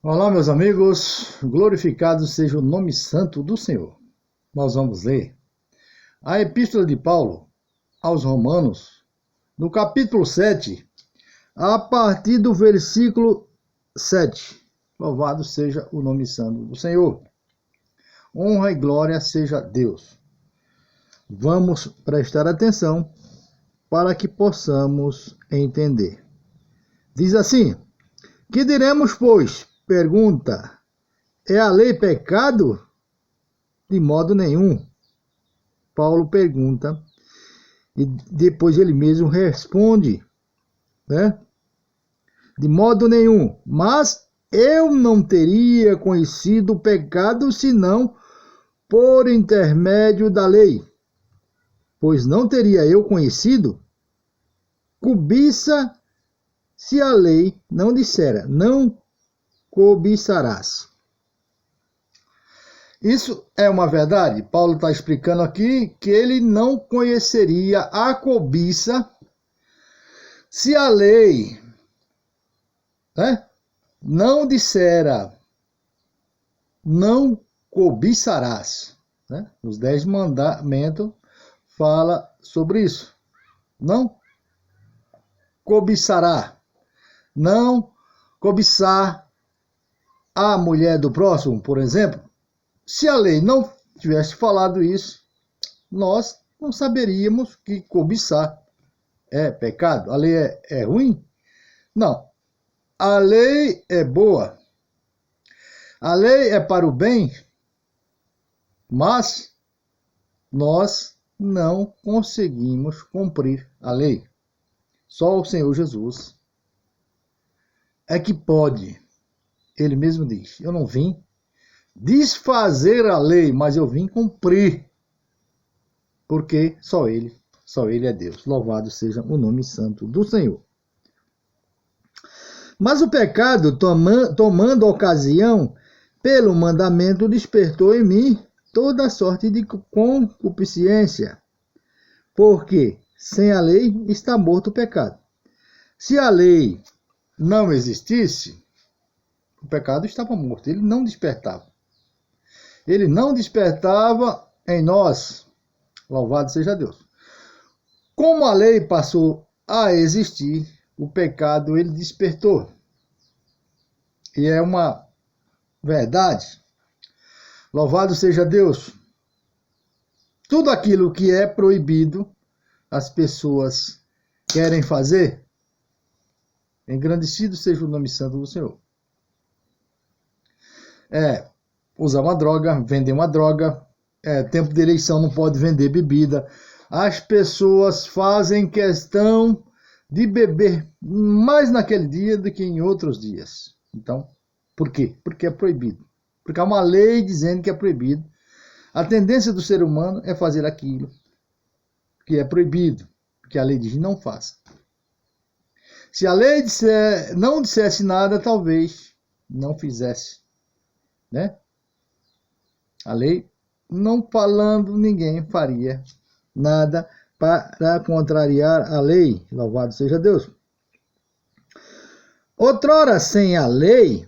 Olá, meus amigos, glorificado seja o nome santo do Senhor. Nós vamos ler a Epístola de Paulo aos Romanos, no capítulo 7, a partir do versículo 7. Louvado seja o nome santo do Senhor. Honra e glória seja a Deus. Vamos prestar atenção para que possamos entender. Diz assim: que diremos, pois? Pergunta: é a lei pecado? De modo nenhum. Paulo pergunta e depois ele mesmo responde, né? De modo nenhum. Mas eu não teria conhecido o pecado senão por intermédio da lei. Pois não teria eu conhecido cobiça se a lei não dissera: não cobiçarás. Isso é uma verdade. Paulo está explicando aqui que ele não conheceria a cobiça se a lei, né, não dissera: não cobiçarás. Né? Os 10 mandamentos fala sobre isso. Não cobiçará. Não cobiçar a mulher do próximo, por exemplo. Se a lei não tivesse falado isso, nós não saberíamos que cobiçar é pecado. A lei é ruim? Não. A lei é boa. A lei é para o bem, mas nós não conseguimos cumprir a lei. Só o Senhor Jesus é que pode. Ele mesmo diz: eu não vim desfazer a lei, mas eu vim cumprir. Porque só Ele é Deus. Louvado seja o nome santo do Senhor. Mas o pecado, tomando ocasião pelo mandamento, despertou em mim toda sorte de concupiscência. Porque sem a lei está morto o pecado. Se a lei não existisse, o pecado estava morto, ele não despertava. Ele não despertava em nós. Louvado seja Deus. Como a lei passou a existir, o pecado ele despertou. E é uma verdade. Louvado seja Deus. Tudo aquilo que é proibido, as pessoas querem fazer. Engrandecido seja o nome santo do Senhor. Usar uma droga, vender uma droga, tempo de eleição não pode vender bebida. As pessoas fazem questão de beber mais naquele dia do que em outros dias. Então, por quê? Porque é proibido. Porque há uma lei dizendo que é proibido. A tendência do ser humano é fazer aquilo que é proibido, porque a lei diz: não faça. Se a lei não dissesse nada, talvez não fizesse, né? A lei, não falando, ninguém faria nada para contrariar a lei. Louvado seja Deus. Outrora, sem a lei,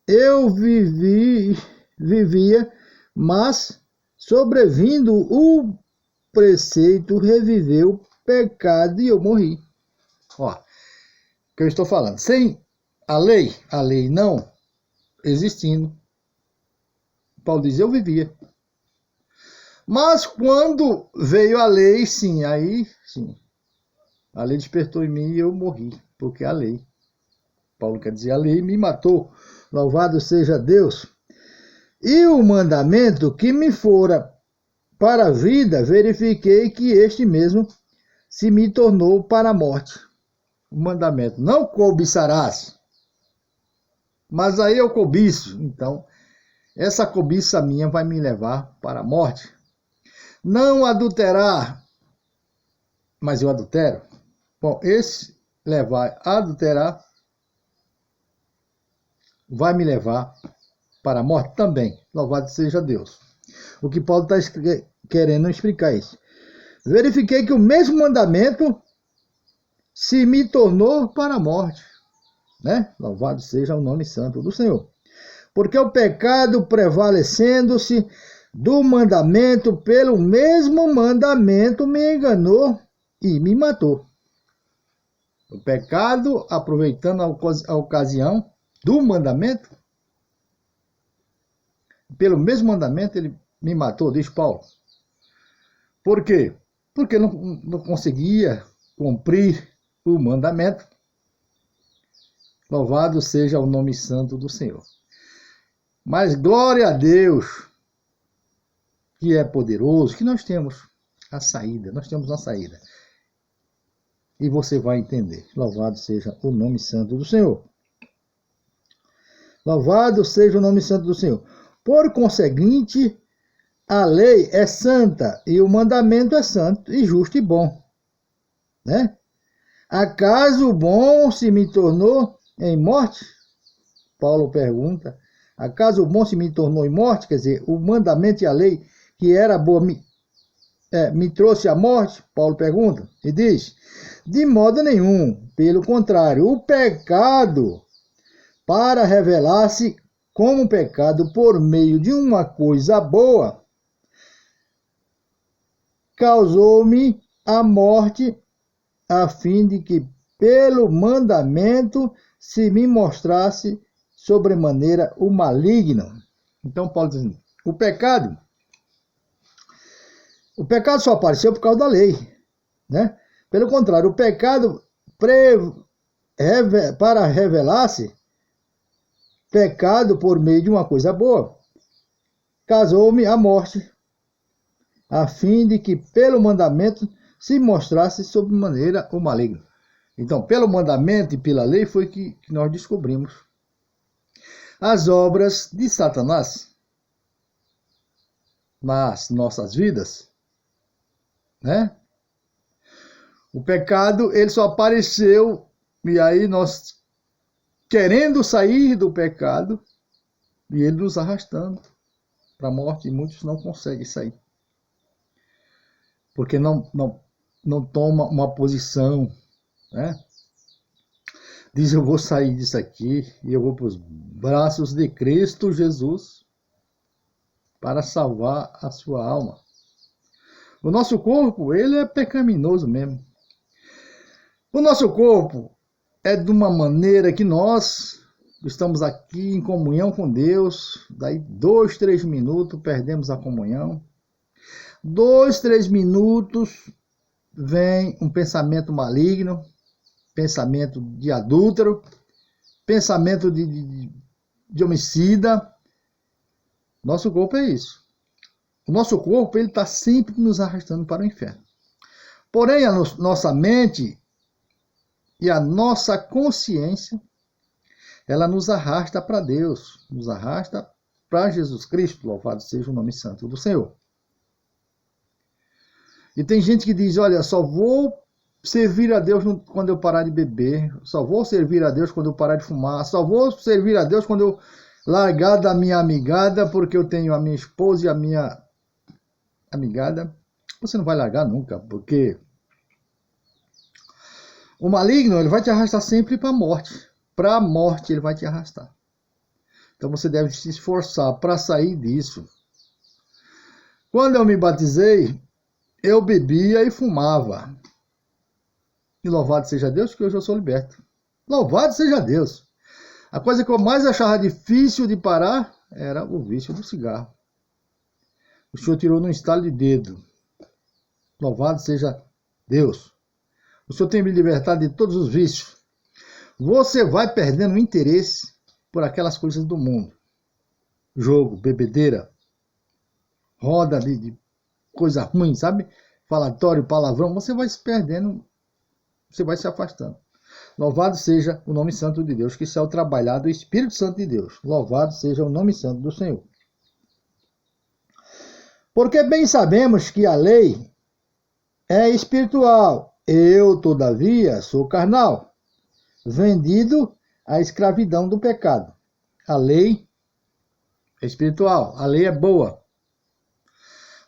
eu vivia, mas sobrevindo o preceito, reviveu o pecado e eu morri. Ó, que eu estou falando. Sem a lei não existindo, Paulo diz: eu vivia. Mas quando veio a lei, sim, aí sim, a lei despertou em mim e eu morri, porque a lei, Paulo quer dizer, a lei me matou. Louvado seja Deus. E o mandamento que me fora para a vida, verifiquei que este mesmo se me tornou para a morte. O mandamento: não cobiçarás. Mas aí eu cobiço, então essa cobiça minha vai me levar para a morte. Não adulterar, mas eu adultero. Bom, esse levar a adulterar vai me levar para a morte também. Louvado seja Deus. O que Paulo está querendo explicar isso. Verifiquei que o mesmo mandamento se me tornou para a morte. né? Louvado seja o nome santo do Senhor. Porque o pecado, prevalecendo-se do mandamento, pelo mesmo mandamento me enganou e me matou. O pecado, aproveitando a ocasião do mandamento, pelo mesmo mandamento ele me matou, diz Paulo. Por quê? Porque não conseguia cumprir o mandamento. Louvado seja o nome santo do Senhor. Mas glória a Deus, que é poderoso, que nós temos a saída, nós temos uma saída. E você vai entender. Louvado seja o nome santo do Senhor. Louvado seja o nome santo do Senhor. Por conseguinte, a lei é santa e o mandamento é santo e justo e bom. Né? Acaso o bom se me tornou em morte? Paulo pergunta. Acaso o bom se me tornou em morte? Quer dizer, o mandamento e a lei que era boa me trouxe a morte? Paulo pergunta e diz, de modo nenhum, pelo contrário, o pecado, para revelar-se como pecado por meio de uma coisa boa, causou-me a morte, a fim de que pelo mandamento se me mostrasse sobremaneira o maligno. Então Paulo diz, o pecado só apareceu por causa da lei, né? Pelo contrário, o pecado para revelar-se, pecado por meio de uma coisa boa, causou-me a morte, a fim de que pelo mandamento se mostrasse sobremaneira o maligno. Então, pelo mandamento e pela lei foi que nós descobrimos as obras de Satanás nas nossas vidas, né? O pecado, ele só apareceu, e aí nós querendo sair do pecado, e ele nos arrastando para a morte, e muitos não conseguem sair. Porque não toma uma posição, né? Diz, eu vou sair disso aqui, e eu vou para os braços de Cristo Jesus, para salvar a sua alma. O nosso corpo, ele é pecaminoso mesmo. O nosso corpo é de uma maneira que nós estamos aqui em comunhão com Deus, daí 2, 3 minutos perdemos a comunhão. 2, 3 minutos vem um pensamento maligno, pensamento de adúltero, pensamento de homicida. Nosso corpo é isso. O nosso corpo ele está sempre nos arrastando para o inferno. Porém, a nossa mente e a nossa consciência, ela nos arrasta para Deus, nos arrasta para Jesus Cristo, louvado seja o nome santo do Senhor. E tem gente que diz, olha, só vou servir a Deus quando eu parar de beber, só vou servir a Deus quando eu parar de fumar, só vou servir a Deus quando eu largar da minha amigada, porque eu tenho a minha esposa e a minha amigada. Você não vai largar nunca, porque o maligno, ele vai te arrastar sempre para a morte. Para a morte ele vai te arrastar. Então você deve se esforçar para sair disso. Quando eu me batizei, eu bebia e fumava. E louvado seja Deus, que hoje eu sou liberto. Louvado seja Deus. A coisa que eu mais achava difícil de parar era o vício do cigarro. O Senhor tirou num estalo de dedo. Louvado seja Deus. O Senhor tem me libertado de todos os vícios. Você vai perdendo o interesse por aquelas coisas do mundo. Jogo, bebedeira, roda de coisa ruim, sabe? Falatório, palavrão. Você vai se perdendo, você vai se afastando. Louvado seja o nome santo de Deus, que isso é o trabalhar do Espírito Santo de Deus. Louvado seja o nome santo do Senhor. Porque bem sabemos que a lei é espiritual. Eu, todavia, sou carnal, vendido à escravidão do pecado. A lei é espiritual, a lei é boa.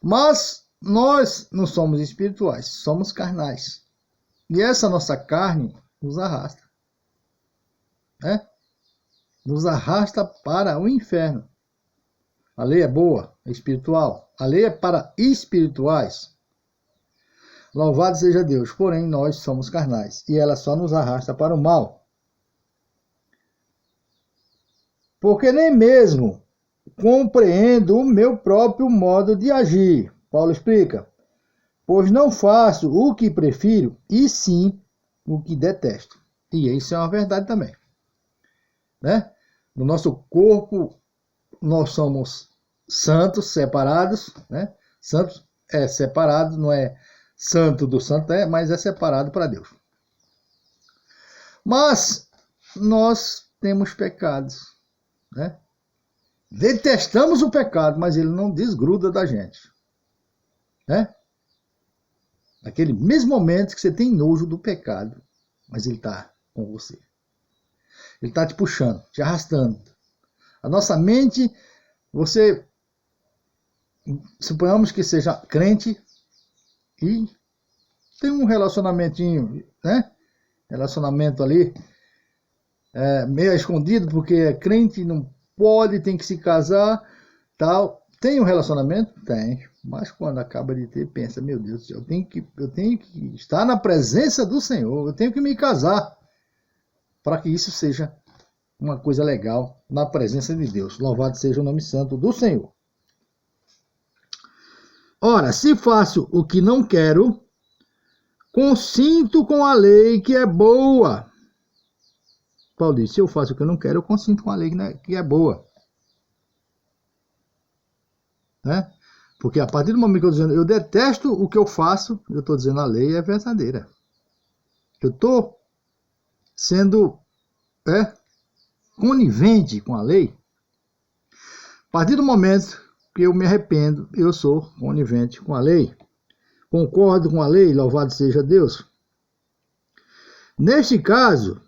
Mas nós não somos espirituais, somos carnais. E essa nossa carne nos arrasta. né? Nos arrasta para o inferno. A lei é boa, é espiritual. A lei é para espirituais. Louvado seja Deus, porém nós somos carnais, e ela só nos arrasta para o mal. Porque nem mesmo compreendo o meu próprio modo de agir. Paulo explica. Pois não faço o que prefiro, e sim o que detesto. E isso é uma verdade também. Né? No nosso corpo, nós somos santos, separados. Né? Santos é separado, não é santo do santo, mas é separado para Deus. Mas nós temos pecados. Né? Detestamos o pecado, mas ele não desgruda da gente. Né? Naquele mesmo momento que você tem nojo do pecado, mas ele está com você. Ele está te puxando, te arrastando. A nossa mente, você, suponhamos que seja crente e tem um relacionamentinho, né? Relacionamento ali, meio escondido, porque é crente, não pode, tem que se casar, tal. Tem um relacionamento? Tem. Mas quando acaba de ter, pensa, meu Deus, eu tenho que estar na presença do Senhor, eu tenho que me casar, para que isso seja uma coisa legal na presença de Deus. Louvado seja o nome santo do Senhor. Ora, se faço o que não quero, consinto com a lei que é boa. Paulo diz, se eu faço o que eu não quero, eu consinto com a lei que é boa. Né? Porque a partir do momento que eu estou dizendo, eu detesto o que eu faço, eu estou dizendo a lei é verdadeira. Eu estou sendo conivente com a lei. A partir do momento que eu me arrependo, eu sou conivente com a lei. Concordo com a lei, louvado seja Deus. Neste caso,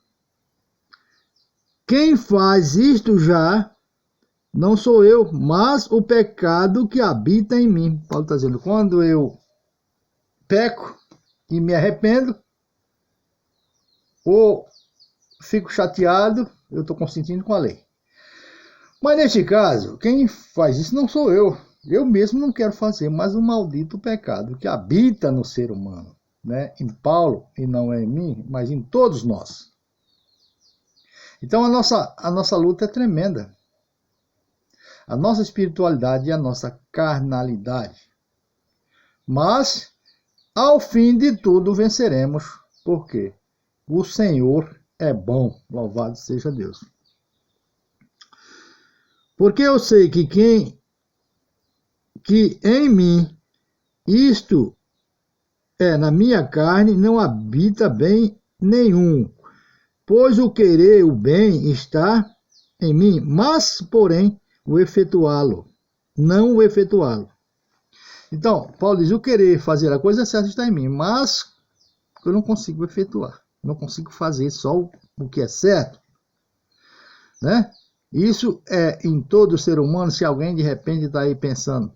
quem faz isto já não sou eu, mas o pecado que habita em mim. Paulo está dizendo, quando eu peco e me arrependo, ou fico chateado, eu estou consentindo com a lei. Mas neste caso, quem faz isso não sou eu. Eu mesmo não quero fazer, mas o maldito pecado que habita no ser humano. Né? Em Paulo, e não é em mim, mas em todos nós. Então a nossa luta é tremenda. A nossa espiritualidade e a nossa carnalidade. Mas, ao fim de tudo, venceremos. Por quê? O Senhor é bom. Louvado seja Deus. Porque eu sei que em mim, isto na minha carne, não habita bem nenhum. Pois o querer o bem está em mim, mas, porém, o efetuá-lo, não o efetuá-lo. Então, Paulo diz, o querer fazer a coisa certa está em mim, mas eu não consigo efetuar, não consigo fazer só o que é certo. Né? Isso é em todo ser humano. Se alguém de repente está aí pensando,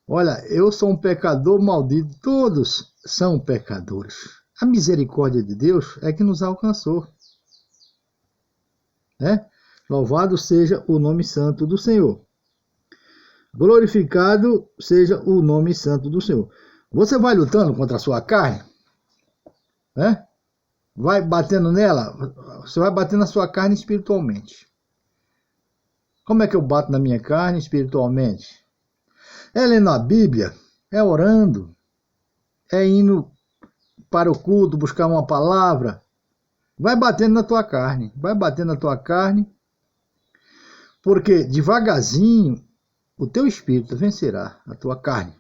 olha, eu sou um pecador maldito, todos são pecadores. A misericórdia de Deus é que nos alcançou. Né? Louvado seja o nome santo do Senhor. Glorificado seja o nome santo do Senhor. Você vai lutando contra a sua carne, né? Vai batendo nela, você vai batendo na sua carne espiritualmente. Como é que eu bato na minha carne espiritualmente? É lendo a Bíblia, é orando, é indo para o culto, buscar uma palavra. Vai batendo na tua carne, vai batendo na tua carne, porque devagarzinho o teu espírito vencerá a tua carne.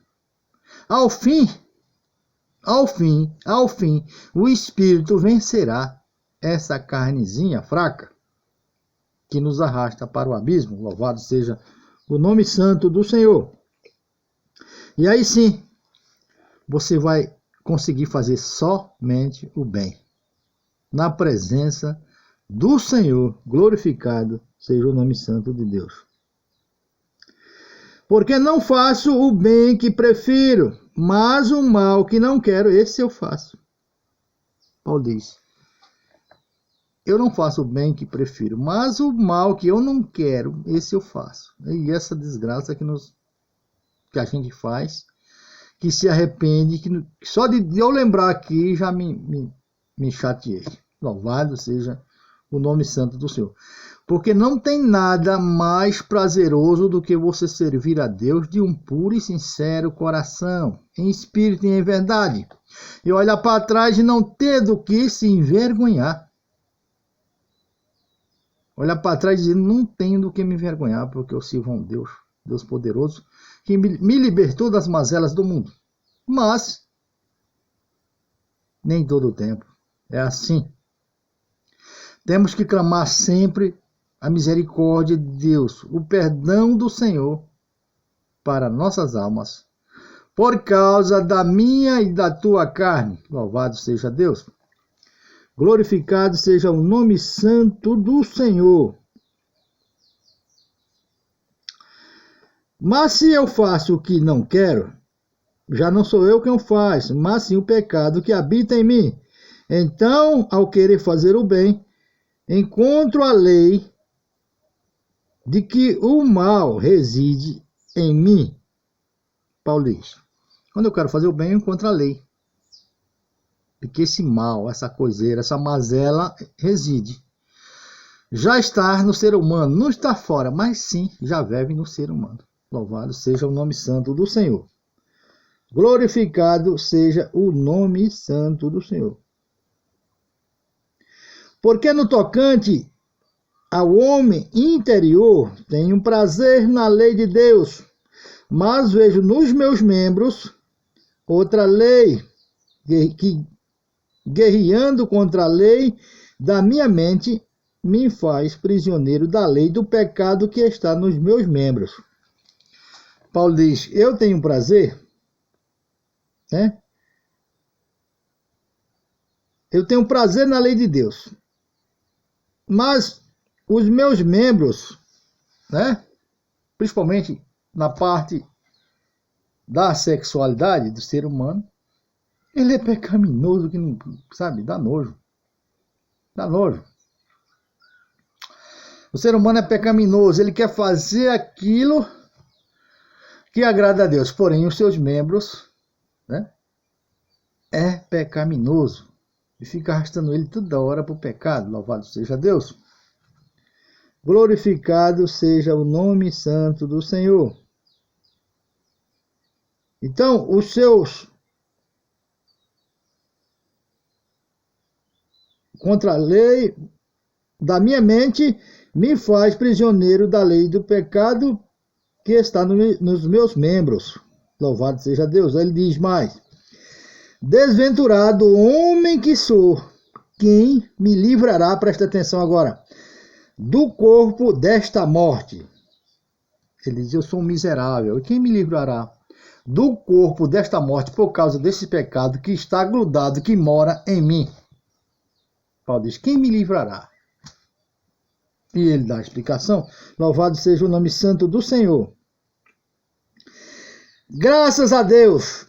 Ao fim, o espírito vencerá essa carnezinha fraca que nos arrasta para o abismo. Louvado seja o nome santo do Senhor. E aí sim, você vai conseguir fazer somente o bem. Na presença do Senhor, glorificado seja o nome santo de Deus. Porque não faço o bem que prefiro, mas o mal que não quero, esse eu faço. Paulo diz, eu não faço o bem que prefiro, mas o mal que eu não quero, esse eu faço. E essa desgraça que a gente faz, que se arrepende, que só de eu lembrar aqui já me chateei. Louvado seja o nome santo do Senhor. Porque não tem nada mais prazeroso do que você servir a Deus de um puro e sincero coração, em espírito e em verdade, e olhar para trás e não ter do que se envergonhar. Olhar para trás e dizer, não tenho do que me envergonhar, porque eu sirvo a um Deus, Deus poderoso, que me libertou das mazelas do mundo. Mas, nem todo o tempo é assim. Temos que clamar sempre a misericórdia de Deus, o perdão do Senhor para nossas almas, por causa da minha e da tua carne. Louvado seja Deus. Glorificado seja o nome santo do Senhor. Mas se eu faço o que não quero, já não sou eu quem o faz, mas sim o pecado que habita em mim. Então, ao querer fazer o bem, encontro a lei de que o mal reside em mim. Paulo diz, quando eu quero fazer o bem, eu encontro a lei. Porque esse mal, essa coiseira, essa mazela reside. Já está no ser humano, não está fora, mas sim, já vive no ser humano. Louvado seja o nome santo do Senhor. Glorificado seja o nome santo do Senhor. Porque no tocante ao homem interior, tenho prazer na lei de Deus, mas vejo nos meus membros outra lei, que guerreando contra a lei da minha mente, me faz prisioneiro da lei do pecado que está nos meus membros. Paulo diz, eu tenho prazer, né? Eu tenho prazer na lei de Deus, mas os meus membros, né? Principalmente na parte da sexualidade do ser humano, ele é pecaminoso, que não, sabe, dá nojo. Dá nojo. O ser humano é pecaminoso, ele quer fazer aquilo que agrada a Deus, porém os seus membros, né, é pecaminoso e fica arrastando ele toda hora para o pecado. Louvado seja Deus. Glorificado seja o nome santo do Senhor. Então, os seus contra a lei da minha mente me faz prisioneiro da lei do pecado que está nos meus membros. Louvado seja Deus. Ele diz mais, desventurado homem que sou, quem me livrará, presta atenção agora, do corpo desta morte? Ele diz, eu sou um miserável, e quem me livrará do corpo desta morte por causa desse pecado que está grudado, que mora em mim? Paulo diz, quem me livrará? E ele dá a explicação. Louvado seja o nome santo do Senhor. Graças a Deus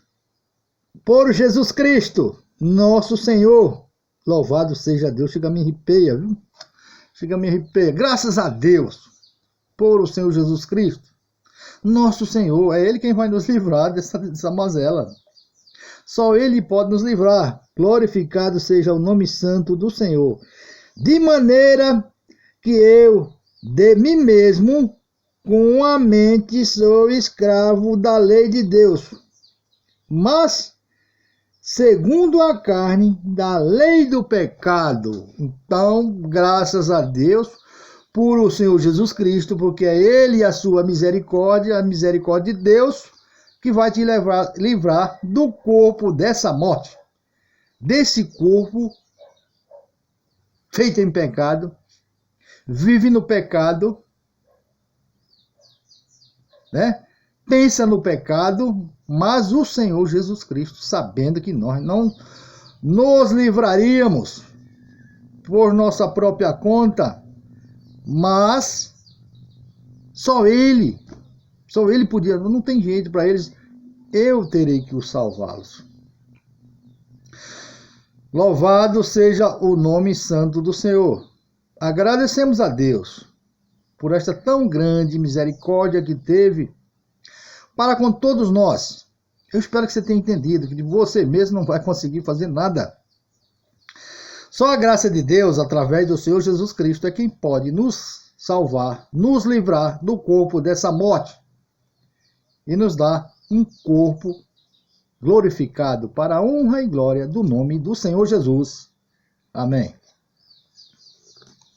por Jesus Cristo, nosso Senhor. Louvado seja Deus. Chega a me arrepiar, viu? Chega a me arrepiar. Graças a Deus por o Senhor Jesus Cristo, nosso Senhor. É Ele quem vai nos livrar dessa mazela. Só Ele pode nos livrar. Glorificado seja o nome santo do Senhor. De maneira que eu, de mim mesmo, com a mente sou escravo da lei de Deus, mas, segundo a carne, da lei do pecado. Então, graças a Deus por o Senhor Jesus Cristo, porque é Ele e a sua misericórdia, a misericórdia de Deus, que vai te livrar do corpo dessa morte, desse corpo feito em pecado, vive no pecado, né? Pensa no pecado, mas o Senhor Jesus Cristo, sabendo que nós não nos livraríamos por nossa própria conta, mas só Ele podia, não tem jeito para eles, eu terei que os salvá-los. Louvado seja o nome santo do Senhor. Agradecemos a Deus por esta tão grande misericórdia que teve para com todos nós. Eu espero que você tenha entendido que de você mesmo não vai conseguir fazer nada. Só a graça de Deus, através do Senhor Jesus Cristo, é quem pode nos salvar, nos livrar do corpo dessa morte e nos dar um corpo glorificado para a honra e glória do nome do Senhor Jesus. Amém.